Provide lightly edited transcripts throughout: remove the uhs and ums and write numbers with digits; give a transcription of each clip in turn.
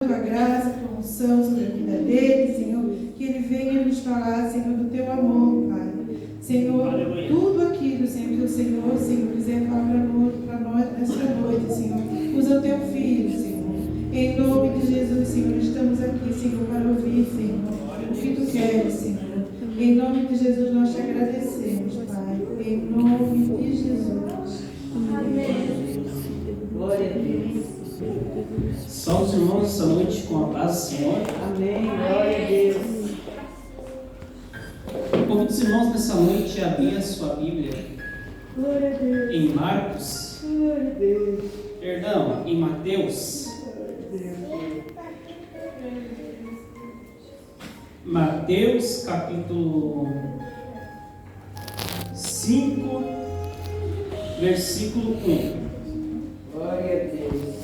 tua graça, tua unção sobre a vida dele, Senhor, que ele venha nos falar, Senhor, do teu amor, Pai. Senhor, tudo aquilo, Senhor, que o Senhor, quiser falar para nós nesta noite, Senhor, usa o teu filho, Senhor. Em nome de Jesus, Senhor, estamos aqui, Senhor, para ouvir, Senhor, o que tu queres, Senhor. Em nome de Jesus, nós te agradecemos, Pai. Em nome de Jesus. Amém. Glória a Deus. Salve os irmãos essa noite com a paz do Senhor. Amém. Glória a Deus. Convido os irmãos nessa noite a abrir a sua Bíblia Glória a Deus. em Marcos. Glória a Deus. Perdão, em Mateus. Mateus capítulo 5, versículo 1. Glória a Deus.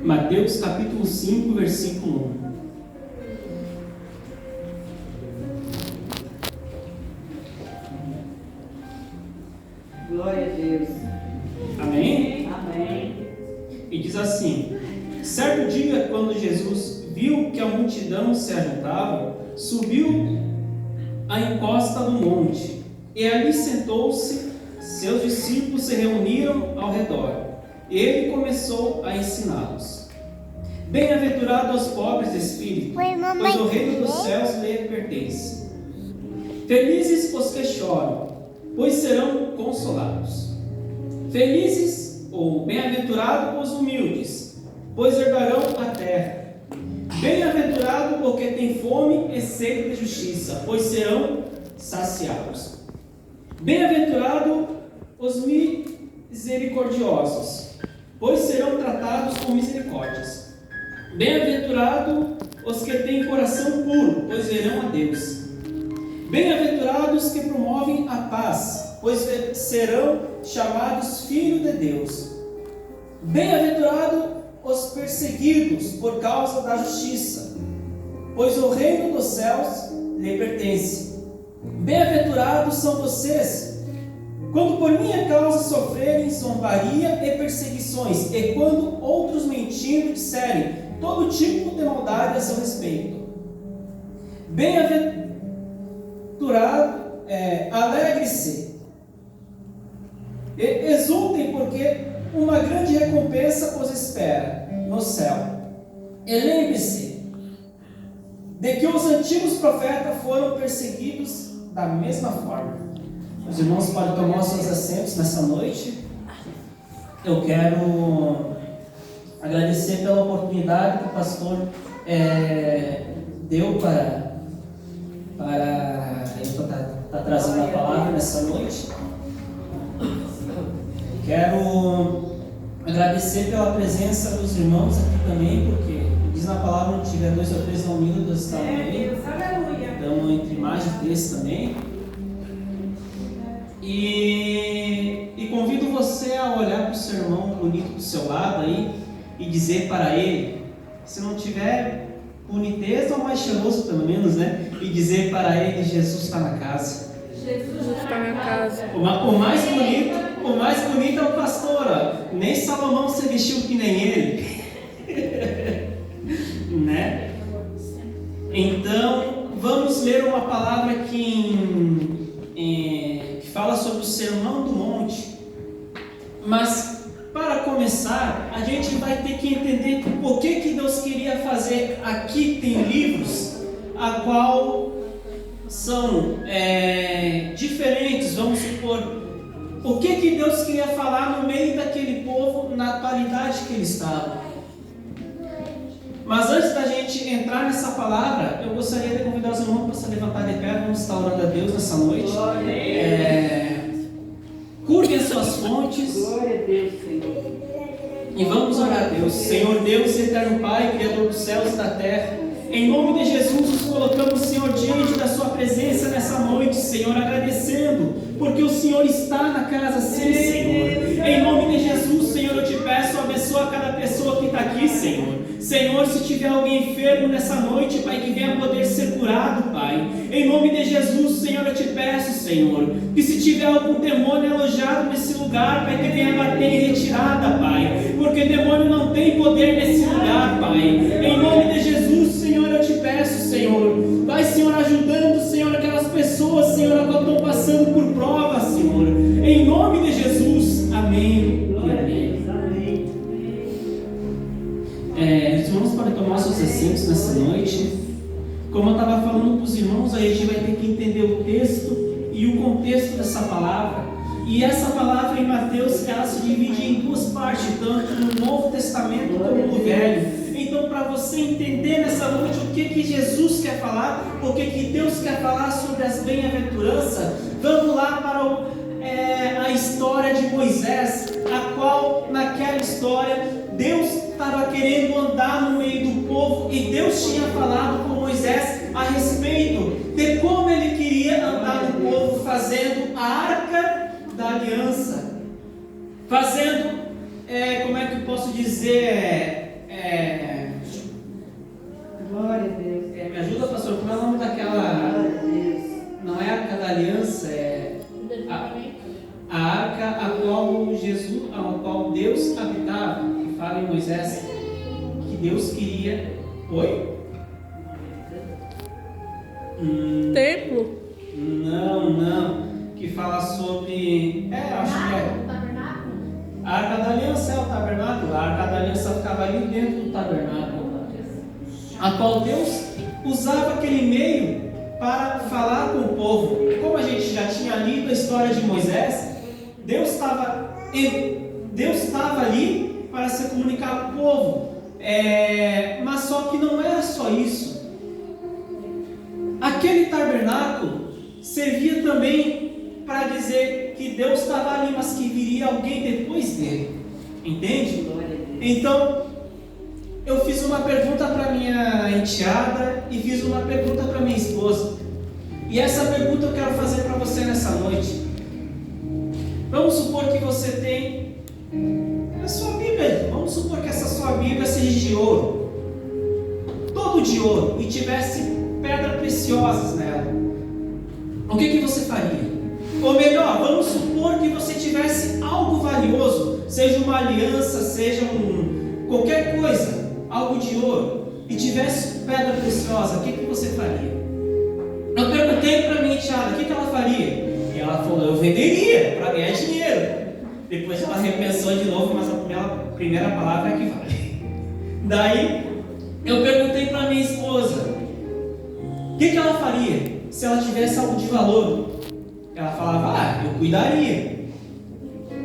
Mateus capítulo 5, versículo 1. Glória a Deus. Amém? Amém. E diz assim: certo dia, quando Jesus viu que a multidão se ajuntava, subiu à encosta do monte, e ali sentou-se. Seus discípulos se reuniram ao redor. Ele começou a ensiná-los. Bem-aventurados os pobres de espírito, pois o reino dos céus lhe pertence. Felizes os que choram, pois serão consolados. Felizes ou bem-aventurados os humildes, pois herdarão a terra. Bem-aventurado o que tem fome e sede de justiça, pois serão saciados. Bem-aventurado os misericordiosos, pois serão tratados com misericórdias. Bem-aventurado os que têm coração puro, pois verão a Deus. Bem-aventurados que promovem a paz, pois serão chamados filhos de Deus. Bem-aventurados os perseguidos por causa da justiça, pois o reino dos céus lhe pertence. Bem-aventurados são vocês quando por minha causa sofrerem zombaria e perseguições, e quando outros mentindo disserem todo tipo de maldade a seu respeito. Bem-aventurado, alegre-se e exultem, porque uma grande recompensa os espera no céu. E lembre-se de que os antigos profetas foram perseguidos da mesma forma. Os irmãos podem tomar os seus assentos nessa noite. Eu quero agradecer pela oportunidade que o pastor deu para ele estar trazendo a palavra nessa noite. Quero agradecer pela presença dos irmãos aqui também, porque diz na palavra: onde tiver 2 ou 3 reunidos, Deus está no meio. Estamos entre mais de 3 também. E convido você a olhar para o seu irmão bonito do seu lado aí e dizer para ele, se não tiver boniteza ou mais cheiroso pelo menos, né? E dizer para ele: Jesus está na casa. Jesus está na casa. O mais bonito é o pastor, ó. Nem Salomão se vestiu que nem ele. Né? Então, vamos ler uma palavra que fala sobre o Sermão do Monte. Mas, para começar, a gente vai ter que entender o que Deus queria fazer. Aqui tem livros a qual são diferentes, vamos supor. O que Deus queria falar no meio daquele povo, na atualidade que ele estava. Mas antes da gente entrar nessa palavra, eu gostaria de convidar os irmãos para se levantar de pé. Vamos estar orando a Deus nessa noite. Curvem as suas fontes. Glória a Deus, Senhor. E vamos orar a Deus. Senhor Deus, eterno Pai, Criador dos céus e da terra, em nome de Jesus, nos colocamos, Senhor, diante da sua presença nessa noite, Senhor, agradecendo, porque o Senhor está na casa, sim, Senhor. Em nome de Jesus, Senhor, eu te peço, abençoa cada pessoa que está aqui, Senhor. Senhor, se tiver alguém enfermo nessa noite, Pai, que venha poder ser curado, Pai. Em nome de Jesus, Senhor, eu te peço, Senhor, que se tiver algum demônio alojado nesse lugar, Pai, que venha bater em retirada, Pai, porque demônio não tem poder nesse lugar, Pai. Em nome de Jesus, Senhor, eu te peço, Senhor, vai, Senhor, ajudando, Senhor, aquelas pessoas, Senhor, que estão passando por provas, Senhor, em nome de Jesus, amém. Os irmãos podem tomar seus assentos nessa noite. Como eu estava falando para os irmãos, a gente vai ter que entender o texto e o contexto dessa palavra. E essa palavra em Mateus, ela se divide em duas partes, tanto no Novo Testamento como no Velho. Então, para você entender nessa noite o que Jesus quer falar, o que Deus quer falar sobre as bem-aventuranças, vamos lá para a história de Moisés, a qual, naquela história, Deus estava querendo andar no meio do povo e Deus tinha falado com Moisés a respeito de como ele queria andar no povo, fazendo a arca da aliança, fazendo, como é que eu posso dizer, Glória a Deus. me ajuda, pastor, como é o nome daquela, Glória a Deus. não é a arca da aliança, a arca a qual Deus habitava, que fala em Moisés, que Deus queria, Templo? Não, que fala sobre, acho que a arca da aliança é o tabernáculo, a arca da aliança ficava ali dentro do tabernáculo, a qual Deus usava aquele meio para falar com o povo. Como a gente já tinha lido a história de Moisés, Deus estava ali para se comunicar com o povo, mas só que não era só isso. Aquele tabernáculo servia também para dizer que Deus estava ali, mas que viria alguém depois dele, entende? Então eu fiz uma pergunta para minha enteada e fiz uma pergunta para minha esposa, e essa pergunta eu quero fazer para você nessa noite. Vamos supor que você tem a sua Bíblia, vamos supor que essa sua Bíblia seja de ouro, todo de ouro, e tivesse pedras preciosas nela. O que você faria? Ou melhor, vamos supor que você tivesse algo valioso, seja uma aliança, seja qualquer coisa, algo de ouro, e tivesse pedra preciosa, o que você faria? Eu perguntei para minha enteada, o que ela faria? E ela falou, eu venderia para ganhar dinheiro. Depois ela repensou de novo, mas a primeira palavra é que vale. Daí eu perguntei para minha esposa, o que ela faria se ela tivesse algo de valor? Ela falava, eu cuidaria.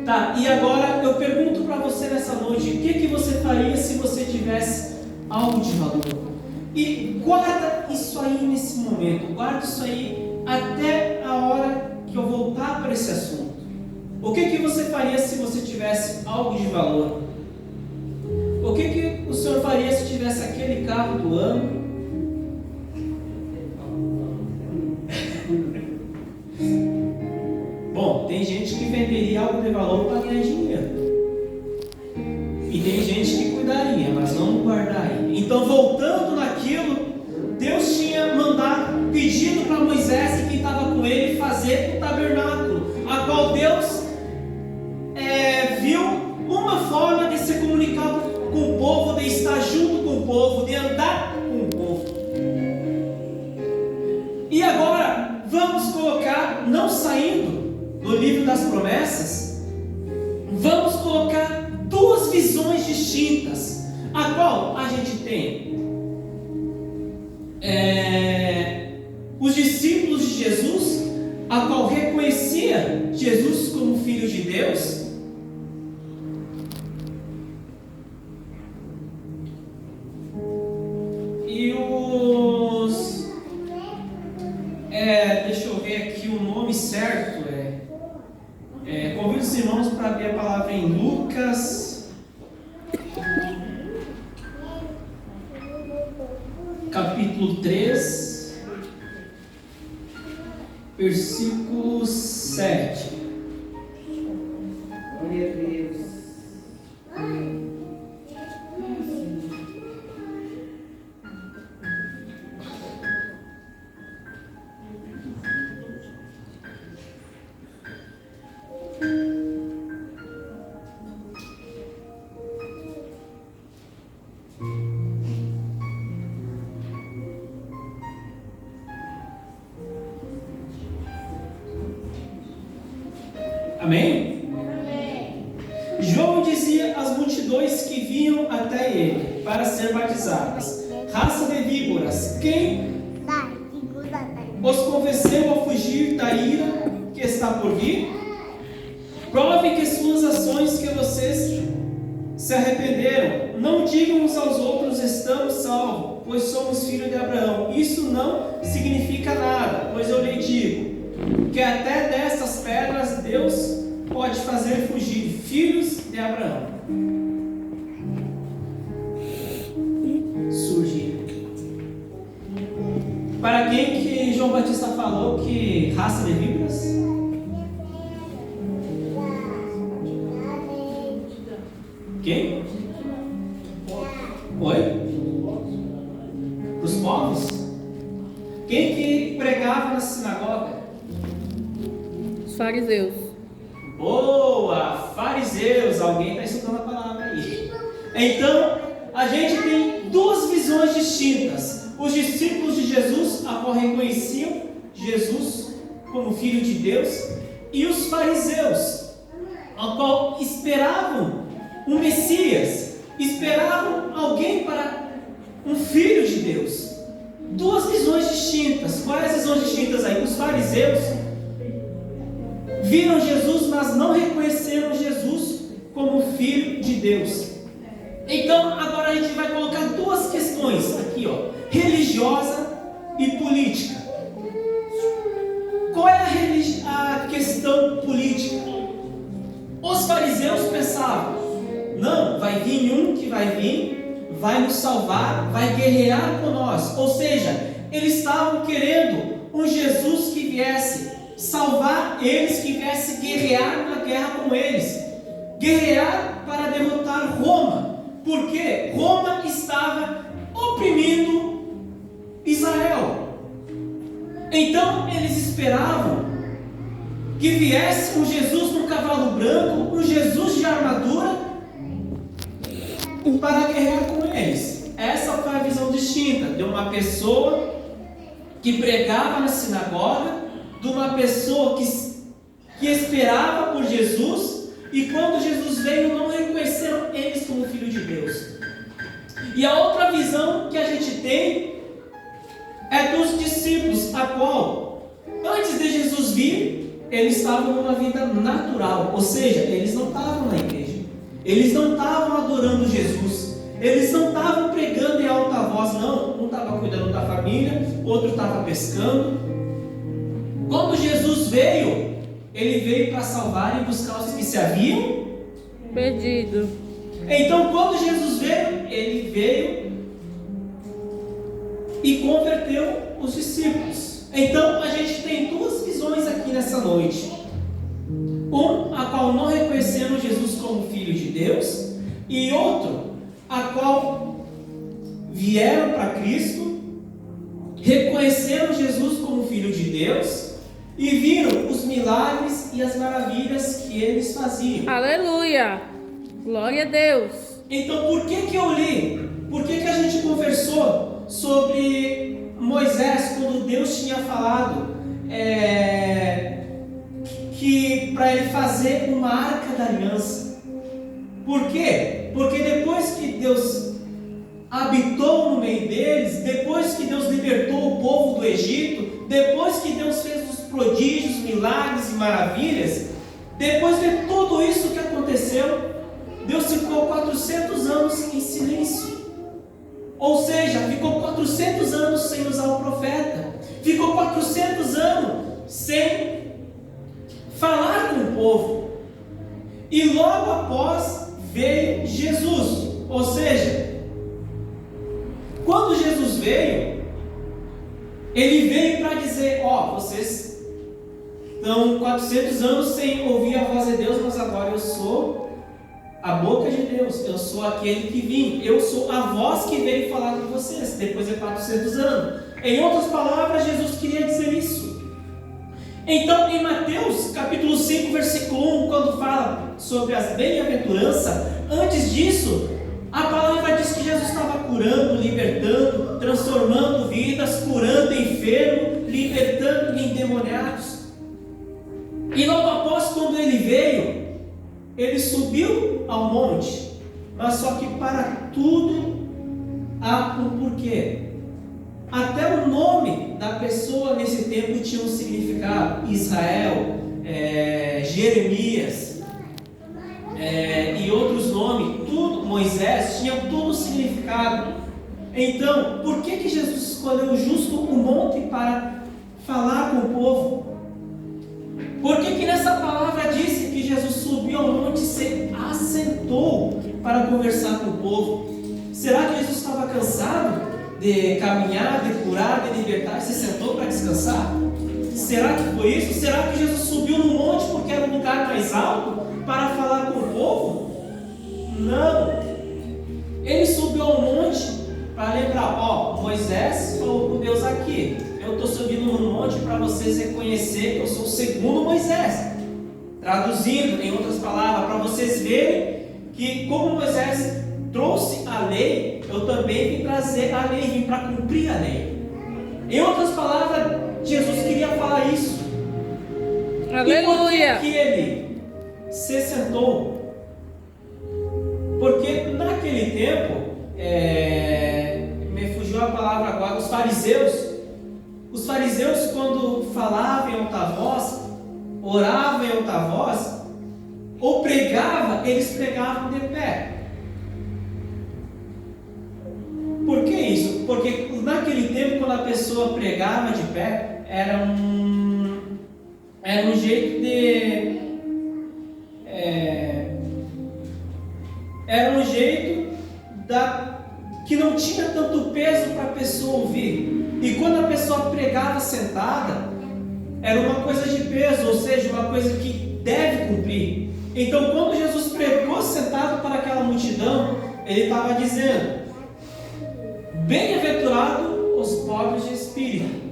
Tá, e agora eu pergunto para você nessa noite, o que você faria se você tivesse algo de valor? E guarda isso aí nesse momento, guarda isso aí até a hora que eu voltar para esse assunto. O que você faria se você tivesse algo de valor? O que o senhor faria se tivesse aquele carro do ano? Bom, tem gente que venderia algo de valor para ganhar dinheiro. E tem gente que cuidaria, mas não guardaria. Então, voltando naquilo, Deus tinha pedido para Moisés e quem estava com ele fazer o tabernáculo, a qual Deus viu uma forma de se comunicar com o povo, de estar junto com o povo, de andar com o povo. E agora, vamos colocar, não saindo do livro das promessas, vamos colocar duas visões distintas, a qual a gente tem os discípulos de Jesus, a qual reconhecia Jesus como Filho de Deus, e deixa eu ver aqui o nome certo, convido os irmãos para abrir a palavra em Lucas, capítulo 3, versículo 7. Glória a Deus. João dizia às multidões que vinham até ele para ser batizadas: raça de víboras, quem os convenceu a fugir da ira que está por vir? Provem que suas ações que vocês se arrependeram. Não digam uns aos outros: estamos salvos, pois somos filhos de Abraão. Isso não significa nada, pois eu lhe digo que até dessas pedras Deus pode fazer fugir filhos de Abraão. Surgir. Para quem que João Batista falou que raça de víboras? Quem? Oi? Os povos? Quem que pregava na sinagoga? Os fariseus. Boa! Fariseus! Alguém está estudando a palavra aí. Então, a gente tem duas visões distintas. Os discípulos de Jesus, a qual reconheciam Jesus como Filho de Deus, e os fariseus, a qual esperavam um Messias, esperavam alguém para um Filho de Deus. Duas visões distintas. Quais as visões distintas aí? Os fariseus viram Jesus, mas não reconheceram Jesus como Filho de Deus. Então, agora a gente vai colocar duas questões aqui, ó, religiosa e política. Qual é a questão política? Os fariseus pensavam: não, vai vir um que vai vir, vai nos salvar, vai guerrear por nós. Ou seja, eles estavam querendo um Jesus que viesse salvar eles, que viesse guerrear na guerra com eles, guerrear para derrotar Roma, porque Roma estava oprimindo Israel. Então eles esperavam que viesse um Jesus no cavalo branco, um Jesus de armadura, para guerrear com eles. Essa foi a visão distinta de uma pessoa que pregava na sinagoga, de uma pessoa que esperava por Jesus, e quando Jesus veio não reconheceram eles como Filho de Deus. E a outra visão que a gente tem é dos discípulos, a qual antes de Jesus vir, eles estavam numa vida natural, ou seja, eles não estavam na igreja, eles não estavam adorando Jesus, eles não estavam pregando em alta voz, não. Um estava cuidando da família, outro estava pescando. Quando Jesus veio, ele veio para salvar e buscar os que se haviam Perdido. Então, quando Jesus veio, ele veio e converteu os discípulos. Então, a gente tem duas visões aqui nessa noite. Um, a qual não reconheceram Jesus como Filho de Deus, e outro, a qual vieram para Cristo, reconheceram Jesus como Filho de Deus e viram os milagres e as maravilhas que eles faziam. Aleluia! Glória a Deus! Então, por que eu li? Por que a gente conversou sobre Moisés, quando Deus tinha falado que para ele fazer uma arca da aliança? Por quê? Porque depois que Deus habitou no meio deles, depois que Deus libertou o povo do Egito, depois que Deus fez os prodígios, milagres e maravilhas, depois de tudo isso que aconteceu, Deus ficou 400 anos em silêncio. Ou seja, ficou 400 anos sem usar o profeta, ficou 400 anos sem falar com o povo, e logo após veio Jesus. Ou seja, quando Jesus veio, ele veio para dizer: vocês estão 400 anos sem ouvir a voz de Deus, mas agora eu sou a boca de Deus, eu sou aquele que vim, eu sou a voz que veio falar com vocês, depois de 400 anos. Em outras palavras, Jesus queria dizer isso. Então, em Mateus capítulo 5, versículo 1, quando fala sobre as bem-aventuranças, antes disso, a palavra diz que Jesus estava curando, libertando, transformando vidas, curando enfermos, libertando endemoniados. E logo após, quando ele veio, ele subiu ao monte, mas só que para tudo há um porquê. Até o nome da pessoa nesse tempo tinha um significado. Israel, Jeremias e outros nomes, tudo, Moisés, tinha todo o significado. Então, por que Jesus escolheu justo o monte para falar com o povo? Por que nessa palavra disse que Jesus subiu ao monte e se assentou para conversar com o povo? Será que Jesus estava cansado de caminhar, de curar, de libertar e se sentou para descansar? Será que foi isso? Será que Jesus subiu no monte porque era um lugar mais alto para falar com o povo? Não. Ele subiu ao monte para lembrar, Moisés falou com Deus aqui, eu estou subindo no monte para vocês reconhecer que eu sou o segundo Moisés. Traduzindo em outras palavras, para vocês verem que como Moisés trouxe a lei, eu também vim trazer a lei, vim para cumprir a lei. Em outras palavras, Jesus queria falar isso. Aleluia! E por que ele se sentou? Porque naquele tempo, me fugiu a palavra agora, os fariseus quando falavam em alta voz, oravam em alta voz, ou pregavam, eles pregavam de pé. Por que isso? Porque naquele tempo, quando a pessoa pregava de pé, era um jeito de... era um jeito que não tinha tanto peso para a pessoa ouvir. E quando a pessoa pregava sentada, era uma coisa de peso, ou seja, uma coisa que deve cumprir. Então, quando Jesus pregou sentado para aquela multidão, ele estava dizendo: bem-aventurado os pobres de espírito.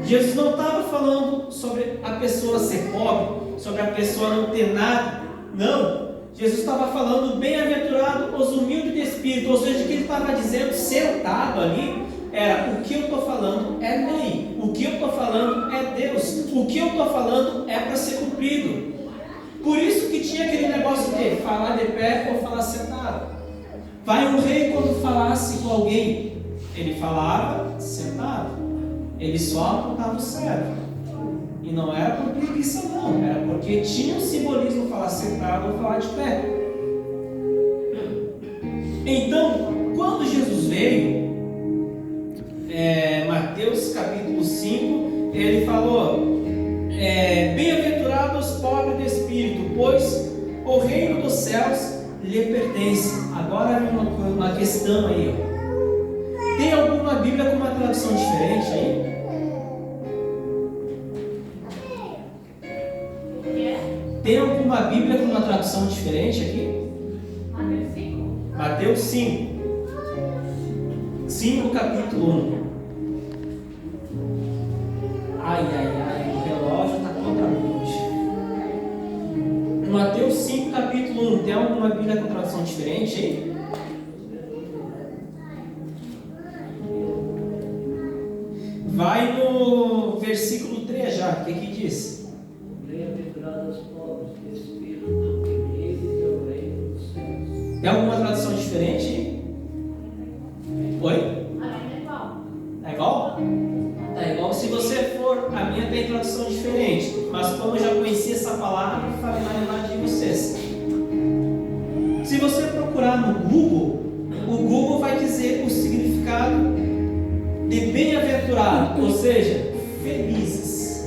Jesus não estava falando sobre a pessoa ser pobre, sobre a pessoa não ter nada. Não. Jesus estava falando bem-aventurado os humildes de espírito. Ou seja, o que ele estava dizendo sentado ali era: o que eu estou falando é lei, o que eu estou falando é Deus, o que eu estou falando é para ser cumprido. Por isso que tinha aquele negócio de falar de pé ou falar sentado. Vai um rei, quando falasse com alguém, ele falava sentado, ele só apontava o servo. E não era por preguiça, não, era porque tinha um simbolismo falar sentado ou falar de pé. Então, quando Jesus veio, Mateus capítulo 5, ele falou: bem-aventurados os pobres de espírito, pois o reino dos céus lhe pertence. Agora vem uma questão aí, Tem alguma Bíblia com uma tradução diferente aí? Tem alguma Bíblia com uma tradução diferente aqui? Mateus 5. 5 capítulo 1. Ai, o relógio está contra a noite. Mateus 5 capítulo 1. Tem alguma Bíblia com tradução diferente aí? Vai no versículo 3 já. O que diz? Bem-aventurados os pobres de espírito, porque eles é o reino dos céus. Tem alguma tradução diferente aí? Oi? É igual? É igual. Se você for, a minha tem tradução diferente, mas como eu já conhecia essa palavra, eu falei na linguagem de vocês. Se você procurar no Google, o Google vai dizer o significado de bem-aventurado, ou seja, felizes.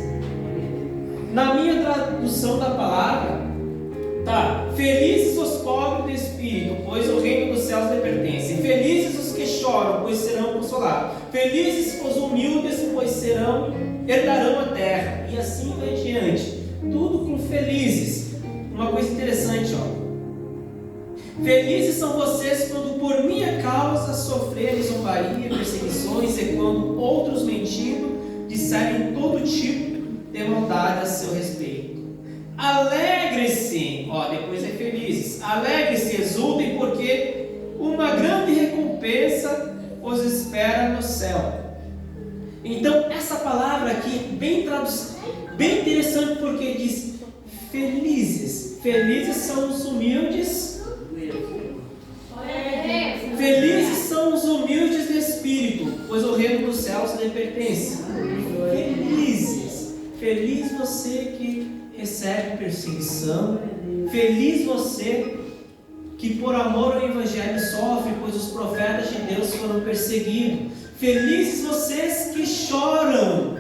Na minha tradução da palavra, felizes os pobres de espírito, pois o reino dos céus lhe pertence. Felizes os que choram, pois serão consolados. Felizes os humildes, pois herdarão a terra. E assim vai diante. Tudo com felizes. Uma coisa interessante, Felizes são vocês quando por minha causa sofrerem zombaria, perseguições, e quando outros mentindo disserem todo tipo de maldade a seu respeito. Alegre-se, depois é felizes. Alegre-se, exultem, porque uma grande recompensa os espera no céu. Então, essa palavra aqui, bem interessante, porque diz felizes. Felizes são os humildes. Felizes são os humildes de espírito, pois o reino dos céus lhe pertence. Felizes. Feliz você que recebe perseguição. Feliz você que por amor ao Evangelho sofre, pois os profetas de Deus foram perseguidos. Felizes vocês que choram,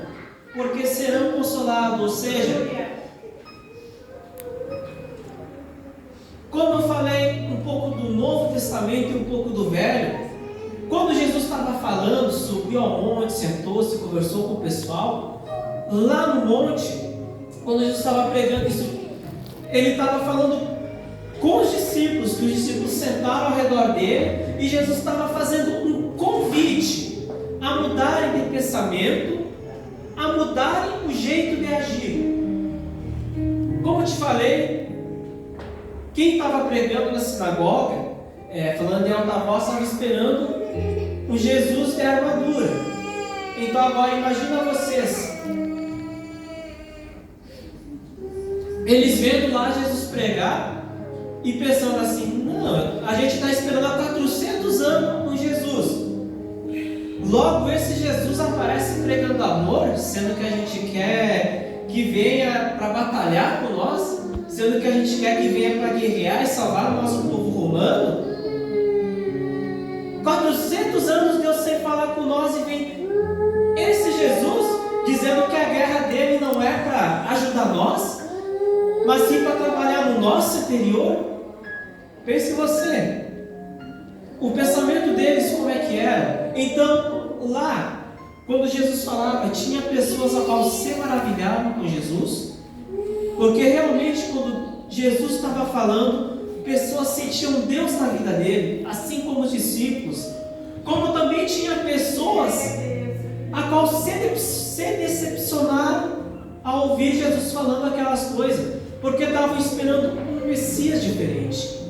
porque serão consolados. Ou seja, como eu falei um pouco do Novo Testamento e um pouco do Velho, quando Jesus estava falando, subiu ao monte, sentou-se, conversou com o pessoal, lá no monte, quando Jesus estava pregando isso, ele estava falando com os discípulos, que os discípulos sentaram ao redor dele, e Jesus estava fazendo um convite a mudarem de pensamento, a mudarem o jeito de agir. Como eu te falei, quem estava pregando na sinagoga, falando em alta voz, estava esperando um Jesus de armadura. Então agora imagina vocês, eles vendo lá Jesus pregar e pensando assim: não, a gente está esperando há 400 anos um Jesus. Logo esse Jesus aparece pregando amor, sendo que a gente quer que venha para batalhar com nós, sendo que a gente quer que venha para guerrear e salvar o nosso povo romano. 400 anos Deus sem falar com nós, e vem esse Jesus dizendo que a guerra dele não é para ajudar nós, mas sim para trabalhar no nosso interior. Pense você, o pensamento deles como é que era. Então lá, quando Jesus falava, tinha pessoas a qual se maravilhavam com Jesus, porque realmente quando Jesus estava falando, pessoas sentiam Deus na vida dele, assim como os discípulos. Como também tinha pessoas a qual se decepcionaram ao ouvir Jesus falando aquelas coisas, porque estavam esperando um Messias diferente.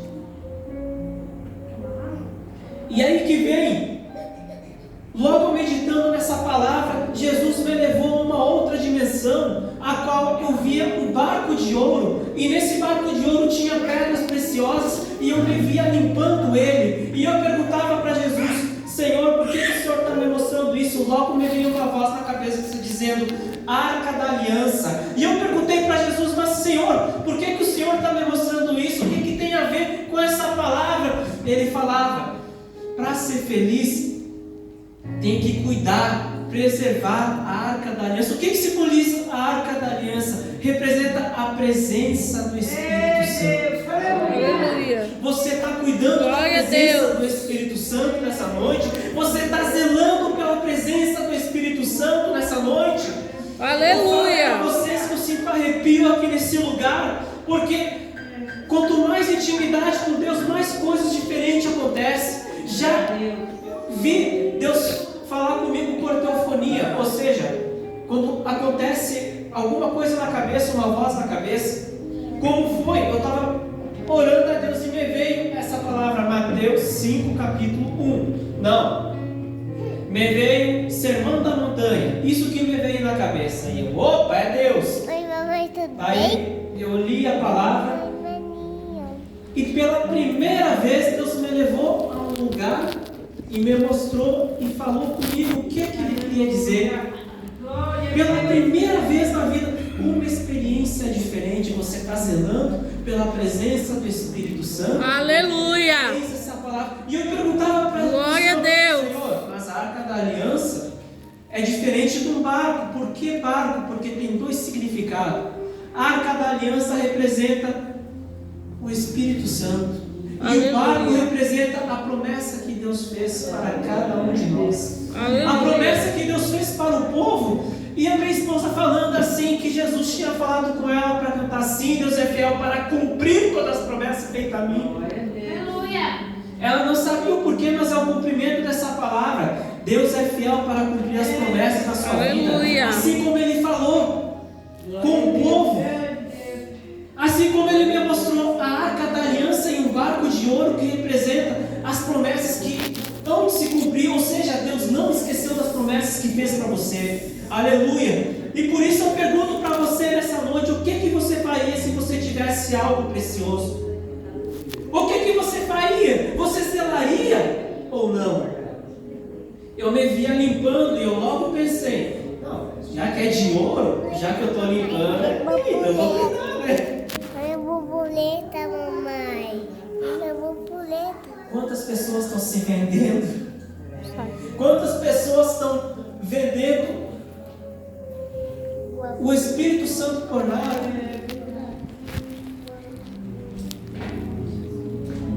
E aí que vem, logo meditando nessa palavra, Jesus me levou a uma outra dimensão, a qual eu via um barco de ouro, e nesse barco de ouro tinha pedras preciosas, e eu me via limpando ele, e eu perguntava para Jesus: Senhor, por que o Senhor está me mostrando isso? Logo me veio uma voz na cabeça dizendo: Arca da Aliança. E eu perguntei para Jesus: mas Senhor, por que o Senhor está me mostrando isso? O que tem a ver com essa palavra? Ele falava: para ser feliz, tem que cuidar, preservar a Arca da Aliança. O que simboliza a Arca da Aliança? Representa a presença do Espírito Santo. Aleluia. Você está cuidando da presença do Espírito Santo nessa noite? Você está zelando pela presença do Espírito Santo nessa noite? Aleluia. Eu falo para vocês que eu sinto arrepio aqui nesse lugar, porque quanto mais intimidade com Deus, mais coisas diferentes acontecem. Já vi Deus falar comigo por teofonia, ou seja, quando acontece alguma coisa na cabeça, uma voz na cabeça. Como foi? Eu estava orando a Deus e me veio essa palavra, Mateus 5, capítulo 1. Não, me veio Sermão da Montanha, isso que me veio na cabeça. E eu, opa, é Deus. Oi, mamãe, tudo bem? Aí eu li a palavra, e pela primeira vez Deus me levou a um lugar e me mostrou e falou comigo o que ele queria dizer. Pela primeira vez na vida, uma experiência diferente. Você está zelando pela presença do Espírito Santo. Aleluia. Essa palavra. E eu perguntava para Glória a Deus. Senhor, mas a Arca da Aliança é diferente de um barco. Por que barco? Porque tem dois significados. A Arca da Aliança representa o Espírito Santo. Aleluia. E o barco representa a promessa que Deus fez para cada um de nós. Aleluia. A promessa que Deus fez para o povo. E a minha esposa falando assim, que Jesus tinha falado com ela para cantar assim: Deus é fiel para cumprir todas as promessas feitas a mim. Ela não sabia o porquê, mas é o cumprimento dessa palavra. Deus é fiel para cumprir as promessas da sua Aleluia. vida. Assim como Ele falou com o povo. Assim como Ele me mostrou a Arca da Aliança e um barco de ouro que representa as promessas que vão se cumprir. Ou seja, Deus não esqueceu das promessas que fez para você. Aleluia. E por isso eu pergunto para você nessa noite: o que você faria se você tivesse ser algo precioso. O que você faria? Você selaria ou não? Eu me via limpando e eu logo pensei, não, já que é de ouro, já que eu estou limpando, então eu vou cuidar, né? Olha a borboleta, mamãe. Olha a borboleta. Quantas pessoas estão se vendendo? Quantas pessoas estão vendendo o Espírito Santo por nada?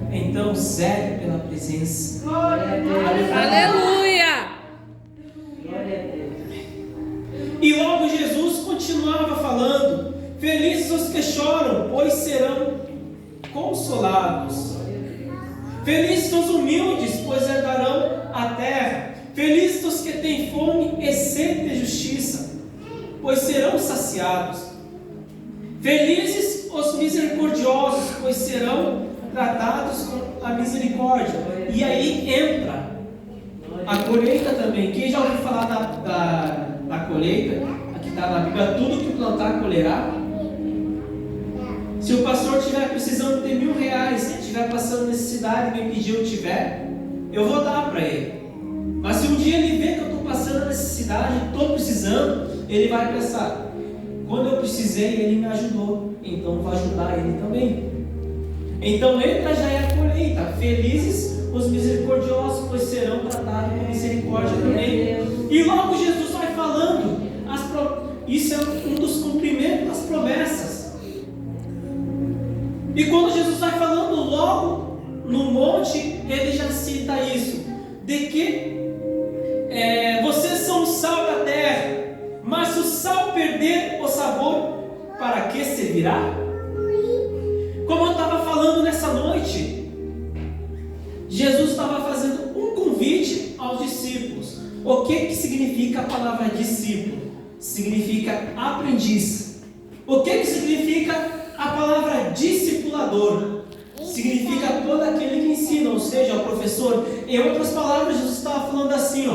Então, zele pela presença. Aleluia. E logo Jesus continuava falando: felizes os que choram, pois serão consolados. Felizes os humildes, pois herdarão a terra. Felizes os que têm fome e sede de justiça, pois serão saciados. Felizes os misericordiosos, pois serão tratados com a misericórdia. E aí entra a colheita também. Quem já ouviu falar da colheita? Aqui está na Bíblia: tudo que plantar colherá. Se o pastor estiver precisando de R$1.000, se estiver passando necessidade e me pedir, eu tiver, eu vou dar para ele. Mas se um dia ele vê que eu estou passando necessidade, estou precisando, ele vai pensar: quando eu precisei, ele me ajudou, então vou ajudar ele também. Então entra já é a colheita. Felizes os misericordiosos, pois serão tratados com misericórdia também. E logo Jesus vai falando, isso é um dos cumprimentos das promessas. E quando Jesus vai falando logo no monte, ele já cita isso, de que vocês são o sal da terra, mas se o sal perder o sabor, para que servirá? Como eu estava falando nessa noite, Jesus estava fazendo um convite aos discípulos. O que significa a palavra discípulo? Significa aprendiz. O que significa a palavra discipulador? Significa todo aquele que ensina, ou seja, o professor. Em outras palavras, Jesus estava falando assim,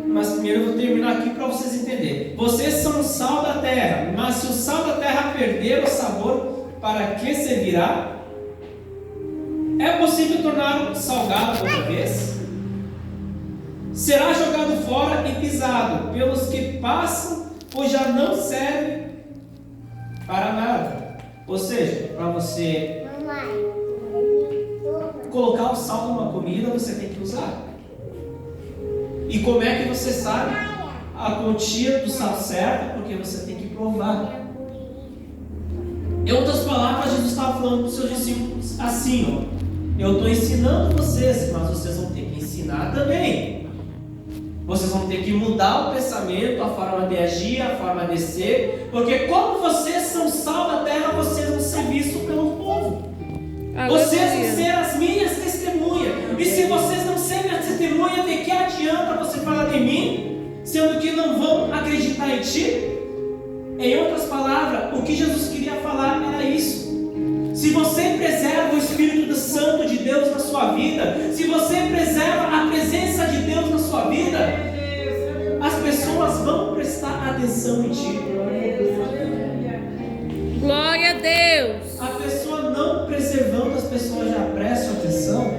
mas primeiro eu vou terminar aqui para vocês entenderem. Vocês são o sal da terra, mas se o sal da terra perder o sabor, para que servirá? É possível torná-lo salgado outra vez? Será jogado fora e pisado pelos que passam, pois já não serve para nada. Ou seja, para você colocar o sal numa comida, você tem que usar. E como é que você sabe a quantia do sal certo? Porque você tem que provar. Em outras palavras, Jesus estava falando para os seus discípulos assim, eu estou ensinando vocês, mas vocês vão ter que ensinar também. Vocês vão ter que mudar o pensamento, a forma de agir, a forma de ser, porque como vocês são sal da terra, vocês vão ser vistos pelo povo. Vocês vão ser as minhas testemunhas. E se vocês não serem as testemunhas, de que adianta você falar de mim, sendo que não vão acreditar em ti? Em outras palavras, o que Jesus queria falar era isso. Se você preserva o Espírito Santo de Deus na sua vida, se você preserva a presença de Deus na sua vida, as pessoas vão prestar atenção em ti. Glória a Deus. A pessoa não preservando, as pessoas já prestam atenção.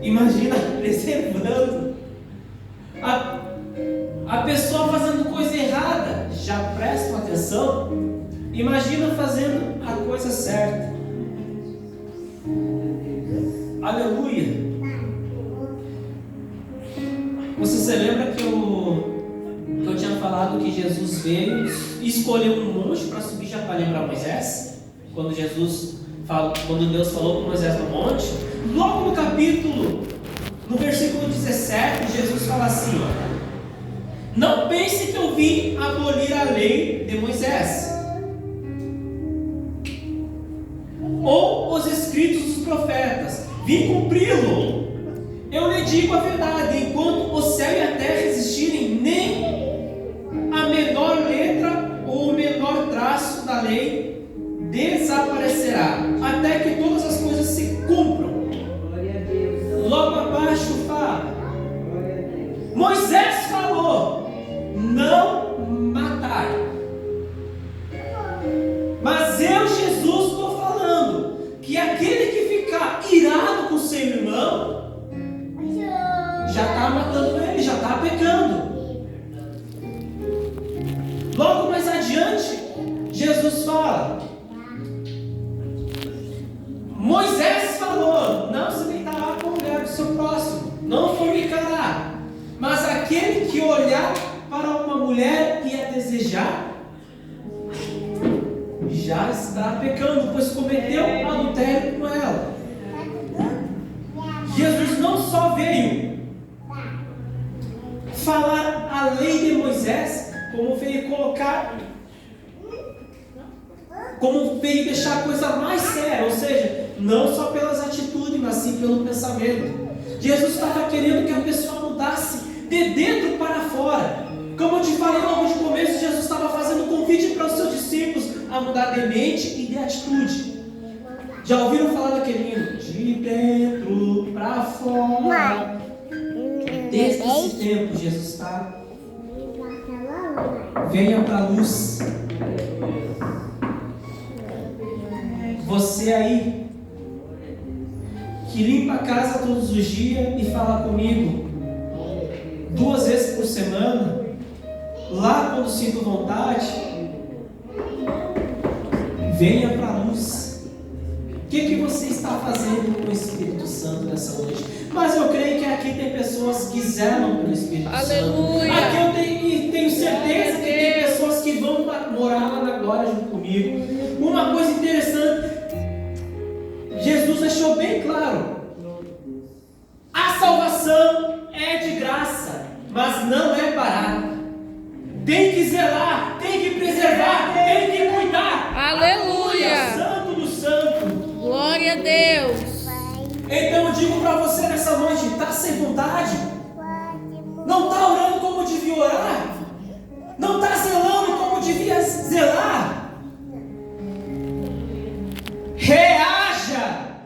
Imagina preservando. A pessoa fazendo coisa errada, já prestam atenção. Imagina fazendo a coisa certa. Aleluia. Você se lembra que eu tinha falado que Jesus veio e escolheu um monte para subir já para lembrar Moisés? Quando Deus falou com Moisés no monte, logo no capítulo, no versículo 17, Jesus fala assim, não pense que eu vim abolir a lei de Moisés ou os escritos dos profetas, vim cumpri-lo. Eu lhe digo a verdade, enquanto o céu e a terra existirem, nem a menor letra ou o menor traço da lei desaparecerá, até que todas as coisas se cumpram. Logo abaixo fala, Moisés falou, não matar. que olhar para uma mulher e a desejar, já está pecando, pois cometeu adultério com ela. Jesus não só veio falar a lei de Moisés, como veio deixar a coisa mais séria, ou seja, não só pelas atitudes, mas sim pelo pensamento. Jesus estava querendo que a pessoa mudasse de dentro para fora. Como eu te falei logo de começo, Jesus estava fazendo um convite para os seus discípulos a mudar de mente e de atitude. Já ouviram falar daquele hino? De dentro para fora. Desde esse tempo, Jesus está. Venha para a luz. Você aí, que limpa a casa todos os dias e fala comigo 2 vezes por semana, lá quando sinto vontade, venha para a luz. O que você está fazendo com o Espírito Santo nessa noite? Mas eu creio que aqui tem pessoas que zelam pelo Espírito Aleluia. Santo. Aqui eu tenho certeza que tem pessoas que vão morar lá na glória junto comigo. Uma coisa interessante, Jesus deixou bem claro: a salvação é de graça, mas não é barata. Tem que zelar, tem que preservar, tem que cuidar. Aleluia. Santo do santo. Glória a Deus. Então eu digo para você nessa noite: está sem vontade? Não está orando como devia orar? Não está zelando como devia zelar? Reaja!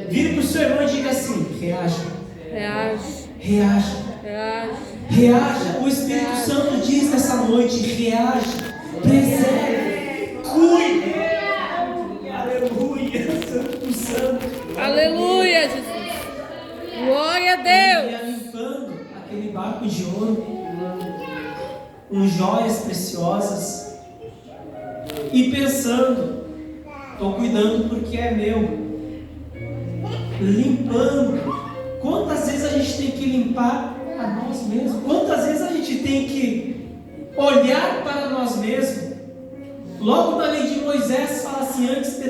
Vire para o seu irmão e diga assim: reaja. Reage. Reaja. Reage. Reaja. O Espírito Santo diz nessa noite: reaja, preserve, cuide. Aleluia, Santo Santo. Aleluia, Jesus. Glória a Deus. Ia limpando aquele barco de ouro com joias preciosas e pensando: estou cuidando porque é meu. Limpando. Quantas vezes a gente tem que limpar a nós mesmos? Quantas vezes a gente tem que olhar para nós mesmos? Logo na lei de Moisés fala assim: antes de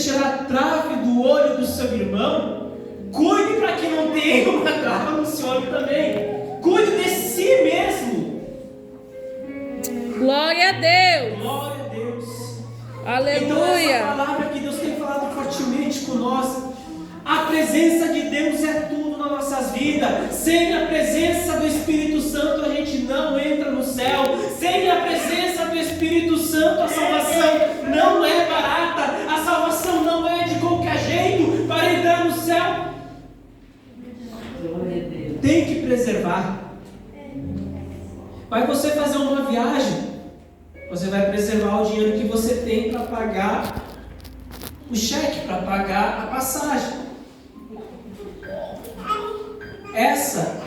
tirar a trave do olho do seu irmão, cuide para que não tenha uma trava no seu olho também. Cuide de si mesmo. Glória a Deus. Glória a Deus. Então Aleluia. essa palavra que Deus tem falado fortemente com nós, a presença de Deus é tudo nas nossas vidas. Sem a presença do Espírito Santo a gente não entra no céu. Sem a presença do Espírito Santo a salvação não é barata. A salvação não é de qualquer jeito. Para entrar no céu tem que preservar. Vai você fazer uma viagem, você vai preservar o dinheiro que você tem para pagar o cheque, para pagar a passagem. Essa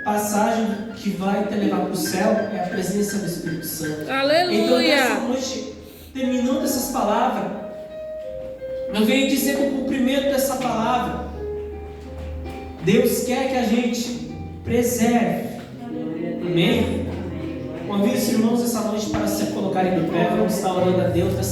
passagem que vai te levar para o céu é a presença do Espírito Santo. Aleluia. Então nessa noite, terminando essas palavras, eu venho dizer com o cumprimento dessa palavra, Deus quer que a gente preserve. Amém? Convido os irmãos essa noite para se colocarem de pé. Vamos estar orando a Deus.